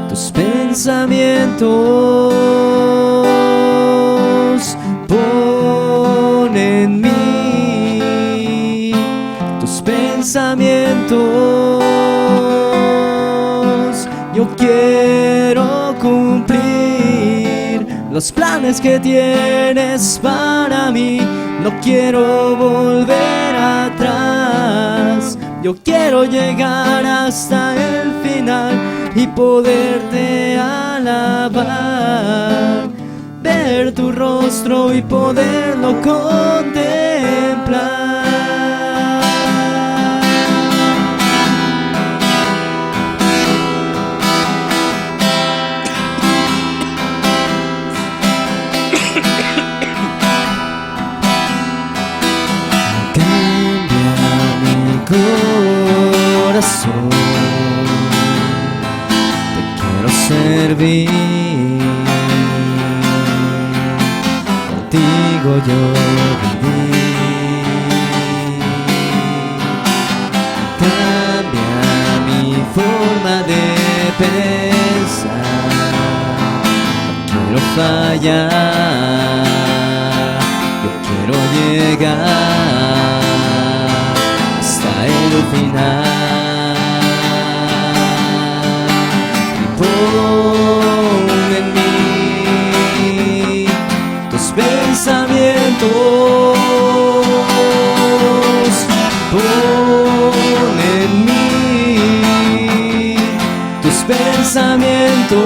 tus pensamientos, pon en mí tus pensamientos. Yo quiero cumplir los planes que tienes para mí. No quiero volver atrás. Yo quiero llegar hasta el final y poderte alabar, ver tu rostro y poderlo contemplar. Corazón, te quiero servir, contigo yo viví. Cambia mi forma de pensar, no quiero fallar, yo quiero llegar el final. Y pon en mí tus pensamientos, pon en mí tus pensamientos.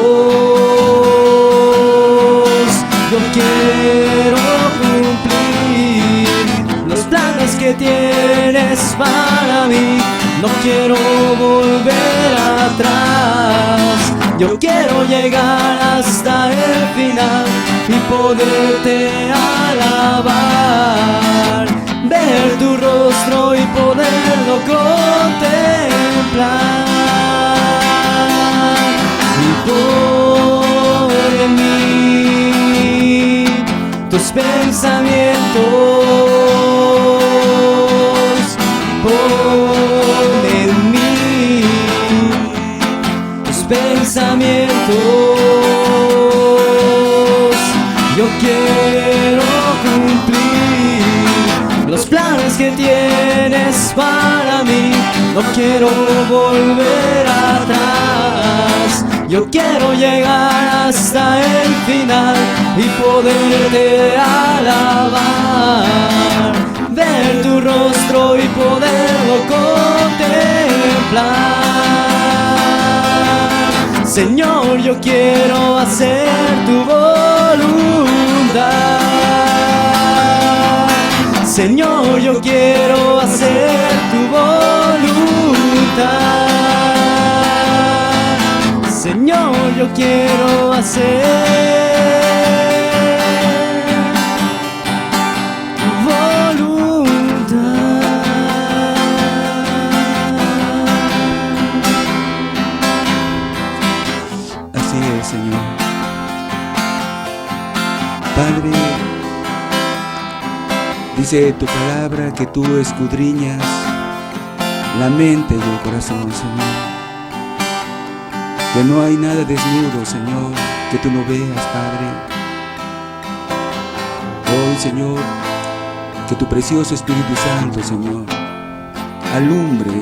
Yo quiero cumplir los planes que tienes para mí. No quiero volver atrás. Yo quiero llegar hasta el final y poderte alabar, ver tu rostro y poderlo contemplar. Y pon en mí tus pensamientos, pon en mí tus pensamientos. Yo quiero cumplir los planes que tienes para mí. No quiero volver atrás. Yo quiero llegar hasta el final y poderte alabar, ver tu rostro y poderlo contemplar. Señor, yo quiero hacer tu voluntad. Señor, yo quiero hacer tu voluntad. Señor, yo quiero hacer tu voluntad. Así es, Señor. Padre, dice tu palabra que tú escudriñas la mente y el corazón, Señor. Que no hay nada desnudo, Señor, que tú no veas, Padre. Hoy, Señor, que tu precioso Espíritu Santo, Señor, alumbre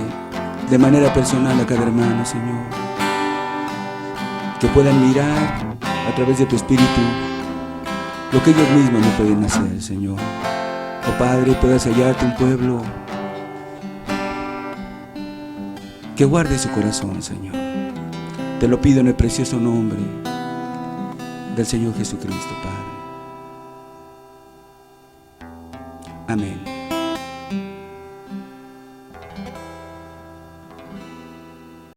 de manera personal a cada hermano, Señor. Que puedan mirar a través de tu Espíritu lo que ellos mismos no pueden hacer, Señor. Oh Padre, puedas hallarte un pueblo que guarde su corazón, Señor. Te lo pido en el precioso nombre del Señor Jesucristo, Padre. Amén.